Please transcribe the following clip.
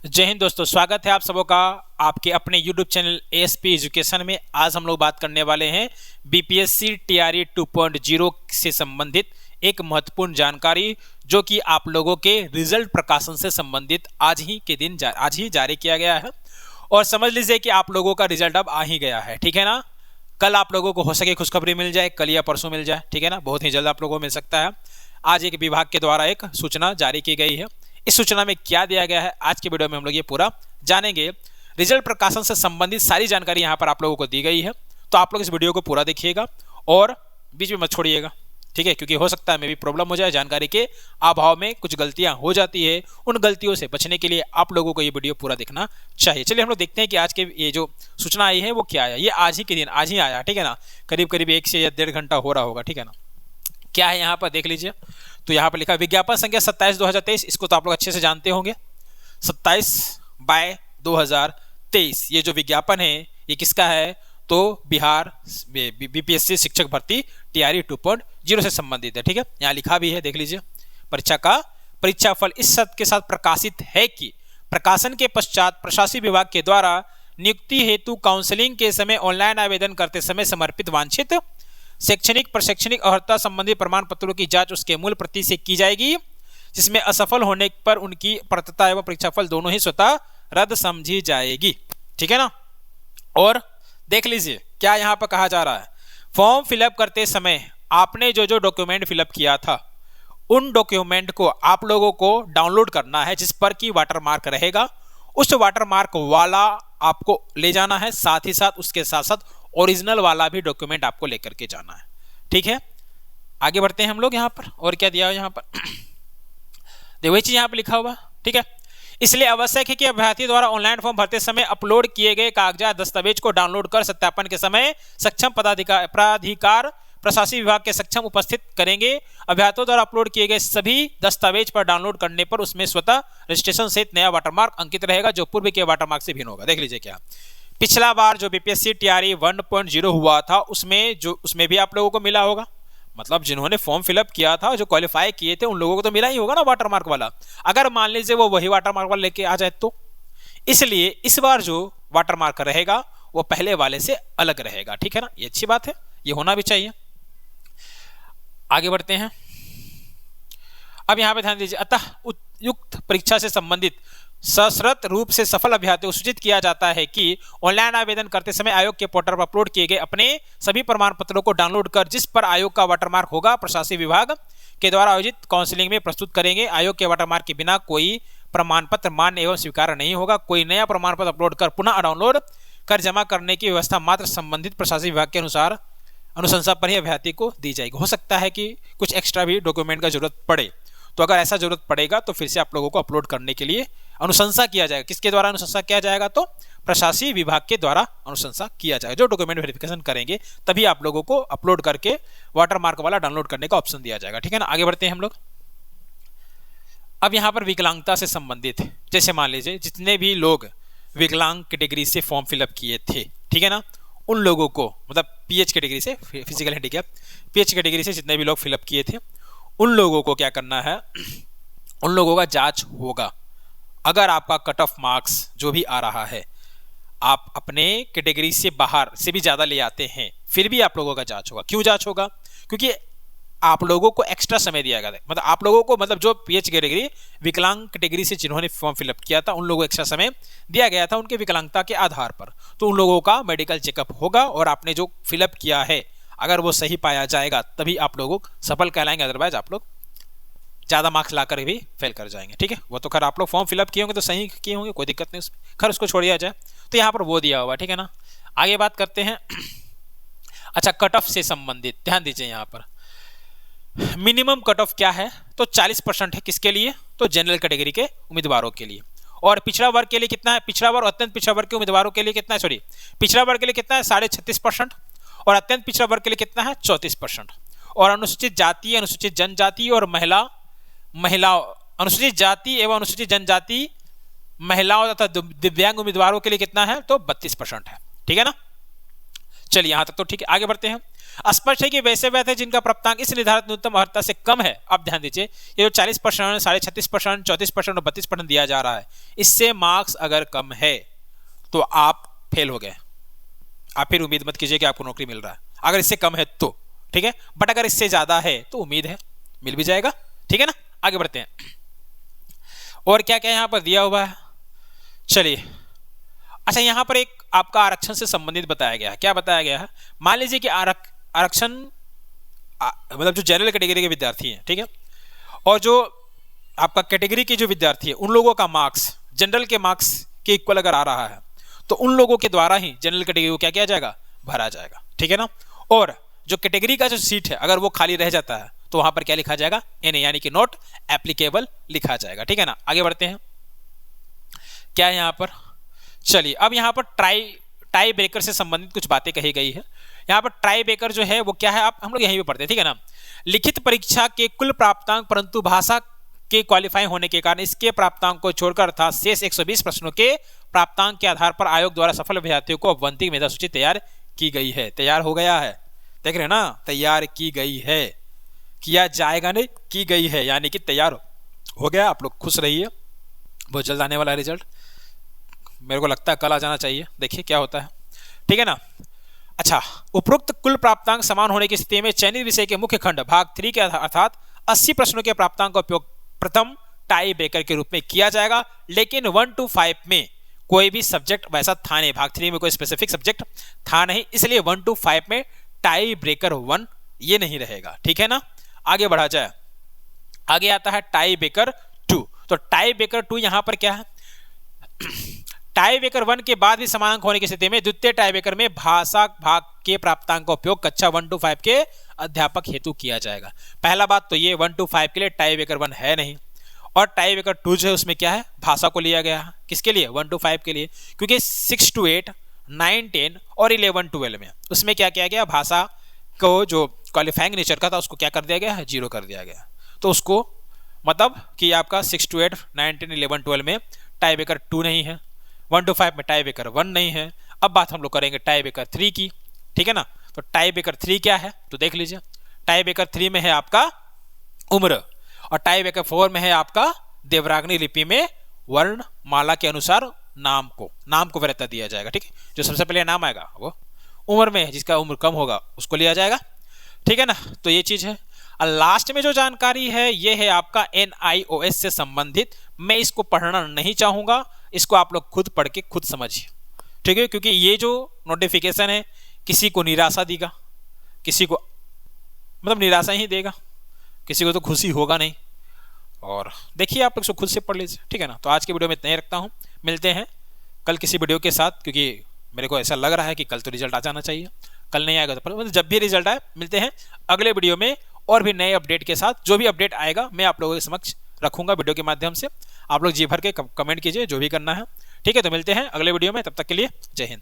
जय हिंद दोस्तों, स्वागत है आप सबों का आपके अपने YouTube चैनल एएसपी एजुकेशन में। आज हम लोग बात करने वाले हैं बीपीएससी टीआरई 2.0 से संबंधित एक महत्वपूर्ण जानकारी, जो कि आप लोगों के रिजल्ट प्रकाशन से संबंधित आज ही जारी किया गया है। और समझ लीजिए कि आप लोगों का रिजल्ट अब आ ही गया है, ठीक है ना। कल आप लोगों को हो सके खुशखबरी मिल जाए, कल या परसों मिल जाए, ठीक है ना। बहुत ही जल्द आप लोगों को मिल सकता है। आज एक विभाग के द्वारा एक सूचना जारी की गई है। इस सूचना में क्या दिया गया है, आज के वीडियो में हम लोग ये पूरा जानेंगे। रिजल्ट प्रकाशन से संबंधित सारी जानकारी यहाँ पर आप लोगों को दी गई है, तो आप लोग इस वीडियो को पूरा देखिएगा और बीच में मत छोड़िएगा, ठीक है। क्योंकि हो सकता है मे भी प्रॉब्लम हो जाए, जानकारी के अभाव में कुछ गलतियां हो जाती है। उन गलतियों से बचने के लिए आप लोगों को ये वीडियो पूरा देखना चाहिए। चलिए हम लोग देखते हैं कि आज के ये जो सूचना आई है वो क्या है। ये आज ही के दिन आज ही आया, ठीक है ना। करीब करीब 1 से या 1.5 घंटा हो रहा होगा, ठीक है ना। क्या है यहाँ पर देख लीजिए। तो यहाँ पर लिखा विज्ञापन संख्या 27/2023, इसको तो आप लोग अच्छे से जानते होंगे। 27/2023 ये जो विज्ञापन है ये किसका है, तो बिहार बीपीएससी शिक्षक भर्ती टीआरई 2.0 से संबंधित है, ठीक है। यहाँ लिखा भी है, देख लीजिए। परीक्षा फल इस शर्त के साथ प्रकाशित है कि प्रकाशन के पश्चात प्रशासनिक विभाग के द्वारा नियुक्ति हेतु काउंसलिंग के समय ऑनलाइन आवेदन करते समय समर्पित वांछित शैक्षणिक प्रशैक्षणिक अर्हता संबंधी प्रमाण पत्रों की जांच उसके मूल प्रति से की जाएगी, जिसमें असफल होने पर उनकी पात्रता एवं परीक्षाफल दोनों ही स्वतः रद्द समझी जाएगी, ठीक है ना। और देख लीजिए क्या यहाँ पर कहा जा रहा है। फॉर्म फिलअप करते समय आपने जो डॉक्यूमेंट फिलअप किया था, उन डॉक्यूमेंट को आप लोगों को डाउनलोड करना है, जिस पर की वाटरमार्क रहेगा। उस वाटरमार्क वाला आपको ले जाना है, साथ ही साथ उसके साथ साथ ओरिजिनल वाला भी डॉक्यूमेंट आपको लेकर के जाना है, ठीक है। आगे बढ़ते हैं हम लोग यहाँ पर। और क्या दिया है यहाँ पर, देखो ये चीज यहाँ पर लिखा हुआ, ठीक है। इसलिए आवश्यक है कि अभ्यर्थी द्वारा ऑनलाइन फॉर्म भरते समय अपलोड किए गए कागजात दस्तावेज को डाउनलोड कर सत्यापन के समय सक्षम प्राधिकार प्रशासनिक विभाग के सक्षम उपस्थित करेंगे। अभ्यर्थियों द्वारा अपलोड किए गए सभी दस्तावेज पर डाउनलोड करने पर उसमें स्वतः रजिस्ट्रेशन सहित नया वाटरमार्क अंकित रहेगा, जो पूर्व के वाटरमार्क से भिन्न होगा। देख लीजिए क्या पिछला बार जो बीपीएससी टीआरई 1.0 हुआ था उसमें भी आप लोगों को मिला होगा। मतलब जिन्होंने फॉर्म फिलअप किया था, जो क्वालिफाई किए थे, उन लोगों को तो मिला ही होगा ना वाटरमार्क वाला। अगर मान लीजिए वो वही वाटरमार्क वाला लेके आ जाए तो, इसलिए इस बार जो वाटरमार्क रहेगा वो पहले वाले से अलग रहेगा, ठीक है ना। ये अच्छी बात है, ये होना भी चाहिए। आगे बढ़ते हैं। अब यहां पे ध्यान दीजिए। अतः उपयुक्त परीक्षा से संबंधित सशर्त रूप से सफल अभ्यर्थी को सूचित किया जाता है कि ऑनलाइन आवेदन करते समय आयोग के पोर्टल पर अपलोड किए गए अपने सभी प्रमाण पत्रों को डाउनलोड कर जिस पर आयोग का वाटरमार्क होगा, प्रशासनिक विभाग के द्वारा आयोजित काउंसलिंग में प्रस्तुत करेंगे। आयोग के वाटरमार्क के बिना कोई प्रमाण पत्र मान्य एवं स्वीकार नहीं होगा। कोई नया प्रमाण पत्र अपलोड कर पुनः डाउनलोड कर जमा करने की व्यवस्था मात्र संबंधित प्रशासनिक विभाग के अनुसार अनुशंसा पर ही अभ्यर्थी को दी जाएगी। हो सकता है कि कुछ एक्स्ट्रा भी डॉक्यूमेंट का जरूरत पड़े, तो अगर ऐसा जरूरत पड़ेगा तो फिर से आप लोगों को अपलोड करने के लिए अनुशंसा किया जाएगा। किसके द्वारा अनुशंसा किया जाएगा, तो प्रशासनिक विभाग के द्वारा अनुशंसा किया जाएगा। जो डॉक्यूमेंट वेरिफिकेशन करेंगे तभी आप लोगों को अपलोड करके वाटरमार्क वाला डाउनलोड करने का ऑप्शन दिया जाएगा, ठीक है ना। आगे बढ़ते हैं हम लोग। अब यहाँ पर विकलांगता से संबंधित, जैसे मान लीजिए जितने भी लोग विकलांग कैटेगरी से फॉर्म फिलअप किए थे, ठीक है ना, उन लोगों को, मतलब पीएच कैटेगरी से, फिजिकल हैंडीकैप पीएच कैटेगरी से जितने भी लोग फिलअप किए थे, उन लोगों को क्या करना है, उन लोगों का जांच होगा। अगर आपका कट ऑफ मार्क्स जो भी आ रहा है, आप अपने कैटेगरी से बाहर से भी ज़्यादा ले आते हैं, फिर भी आप लोगों का जांच होगा। क्यों जांच होगा, क्योंकि आप लोगों को एक्स्ट्रा समय दिया गया था। मतलब आप लोगों को, मतलब जो पीएच कैटेगरी विकलांग कैटेगरी से जिन्होंने फॉर्म फिलअप किया था, उन लोगों को एक्स्ट्रा समय दिया गया था उनके विकलांगता के आधार पर। तो उन लोगों का मेडिकल चेकअप होगा और आपने जो फिलअप किया है अगर वो सही पाया जाएगा तभी आप लोगों सफल कहलाएंगे, अदरवाइज आप लोग ज़्यादा मार्क्स लाकर भी फेल कर जाएंगे, ठीक है। वो तो खैर आप लोग फॉर्म फिलअप किए होंगे तो सही किए होंगे, कोई दिक्कत नहीं उसमें, खैर उसको छोड़ दिया जाए। तो यहाँ पर वो दिया हुआ, ठीक है ना। आगे बात करते हैं। अच्छा, कट ऑफ से संबंधित ध्यान दीजिए। यहाँ पर मिनिमम कट ऑफ क्या है, तो 40% है। किसके लिए, तो जनरल कैटेगरी के उम्मीदवारों के लिए। और पिछड़ा वर्ग के लिए कितना है, पिछड़ा वर्ग अत्यंत पिछड़ा वर्ग के उम्मीदवारों के लिए कितना है, सॉरी पिछड़ा वर्ग के लिए कितना है, 36.5%। और अत्यंत पिछड़ा वर्ग के लिए कितना है, 34%। और अनुसूचित जाति, अनुसूचित जनजाति और अनुसूचित जाति एवं अनुसूचित जनजाति महिलाओं तथा दिव्यांग उम्मीदवारों के लिए कितना है, तो 32% है, ठीक है ना। चलिए यहाँ तक तो ठीक है, आगे बढ़ते हैं। स्पष्ट है कि वैसे वैसे जिनका प्राप्तांक इस निर्धारित न्यूनतम अर्हता से कम है, अब ध्यान दीजिए, ये जो 40%, 36%, 34% और 32% दिया जा रहा है, इससे मार्क्स अगर कम है तो आप फेल हो गए। आप फिर उम्मीद मत कीजिए कि आपको नौकरी मिल रहा है, अगर इससे कम है तो, ठीक है। बट अगर इससे ज्यादा है तो उम्मीद है मिल भी जाएगा, ठीक है ना। आगे बढ़ते हैं, और क्या क्या यहाँ पर दिया हुआ है, चलिए। अच्छा, यहाँ पर एक आपका आरक्षण से संबंधित बताया गया है। क्या बताया गया है, मान लीजिए कि आरक्षण मतलब जो जनरल कैटेगरी के विद्यार्थी हैं, ठीक है, और जो आपका कैटेगरी के जो विद्यार्थी है, उन लोगों का मार्क्स जनरल के मार्क्स के इक्वल अगर आ रहा है तो उन लोगों के द्वारा ही जनरल कैटेगरी को क्या किया जाएगा, भरा जाएगा, ठीक है ना। और जो कैटेगरी का जो सीट है अगर वो खाली रह जाता है तो वहां पर क्या लिखा जाएगा, एन यानी कि नॉट एप्लीकेबल लिखा जाएगा, ठीक है ना। आगे बढ़ते हैं, क्या है यहाँ पर, चलिए। अब यहाँ पर टाई ब्रेकर से संबंधित कुछ बातें कही गई है। यहाँ पर टाई ब्रेकर जो है वो क्या है, आप हम लोग यहीं पे पढ़ते हैं, ठीक है ना। लिखित परीक्षा के कुल प्राप्तांक परंतु भाषा के क्वालिफाई होने के कारण इसके प्राप्तांक को छोड़कर अर्थात शेष 120 प्रश्नों के प्राप्तांक के आधार पर आयोग द्वारा सफल अभ्यर्थियों को अवंतिक मेधा सूची तैयार की गई है। तैयार हो गया है, देख रहे हैं ना, तैयार की गई है, किया जाएगा नहीं, की गई है, यानी कि तैयार हो गया। आप लोग खुश रहिए, बहुत जल्द आने वाला है रिजल्ट, मेरे को लगता है कल आ जाना चाहिए, देखिए क्या होता है, ठीक है ना। अच्छा, उपरोक्त कुल प्राप्तांक समान होने की स्थिति में चयनित विषय के मुख्य खंड भाग 3 के अर्थात 80 प्रश्नों के प्राप्तांक का उपयोग प्रथम टाई ब्रेकर के रूप में किया जाएगा, लेकिन 1 to 5 में कोई भी सब्जेक्ट वैसा था नहीं, भाग 3 में कोई स्पेसिफिक सब्जेक्ट था नहीं, इसलिए 1 to 5 में टाई ब्रेकर 1 ये नहीं रहेगा, ठीक है ना। आगे बढ़ा जाए, आगे आता है टाई ब्रेकर 2। तो टाई ब्रेकर 2 यहां पर क्या है, टाई ब्रेकर 1 के बाद भी समान अंक होने की स्थिति में द्वितीय टाई ब्रेकर में भाषा भाग के प्राप्तांक का उपयोग कक्षा 1 to 5 के अध्यापक हेतु किया जाएगा। पहला बात तो ये 1 to 5 के लिए टाई ब्रेकर 1 है नहीं, और टाई ब्रेकर 2 जो है उसमें क्या है, भाषा को लिया गया है, किसके लिए, 1 to 5 के लिए, क्योंकि 6 to 8, 9, 10 और 11, 12 में उसमें क्या किया गया, भाषा को जो क्वालिफाइंग नेचर का था उसको क्या कर दिया गया है, 0 कर दिया गया। तो उसको मतलब कि आपका 6 to 8, 9, 10, 11, 12 में टाई ब्रेकर 2 नहीं है, 1 to 5 में टाई ब्रेकर 1 नहीं है। अब बात हम लोग करेंगे टाई ब्रेकर 3 की, ठीक है ना। तो टाई ब्रेकर 3 क्या है, तो देख लीजिए, टाई ब्रेकर 3 में है आपका उम्र, और टाई ब्रेकर 4 में है आपका देवरागनी लिपि में वर्णमाला के अनुसार नाम को वरीयता दिया जाएगा, ठीक है। जो सबसे पहले नाम आएगा वो उम्र में, जिसका उम्र कम होगा उसको लिया जाएगा, ठीक है ना। तो ये चीज है। और लास्ट में जो जानकारी है ये है आपका NIOS से संबंधित, मैं इसको पढ़ना नहीं चाहूंगा, इसको आप लोग खुद पढ़ के खुद समझिए, ठीक है, क्योंकि ये जो नोटिफिकेशन है किसी को निराशा देगा, किसी को मतलब निराशा ही देगा, किसी को तो खुशी होगा नहीं। और देखिए आप लोग खुद से पढ़ लीजिए, ठीक है ना। तो आज की वीडियो में इतना ही रखता हूँ, मिलते हैं कल किसी वीडियो के साथ, क्योंकि मेरे को ऐसा लग रहा है कि कल तो रिजल्ट आ जाना चाहिए, कल नहीं आएगा तो जब भी रिजल्ट आए मिलते हैं अगले वीडियो में और भी नए अपडेट के साथ। जो भी अपडेट आएगा मैं आप लोगों के समक्ष रखूंगा वीडियो के माध्यम से, आप लोग जी भर के कमेंट कीजिए जो भी करना है, ठीक है। तो मिलते हैं अगले वीडियो में, तब तक के लिए जय हिंद।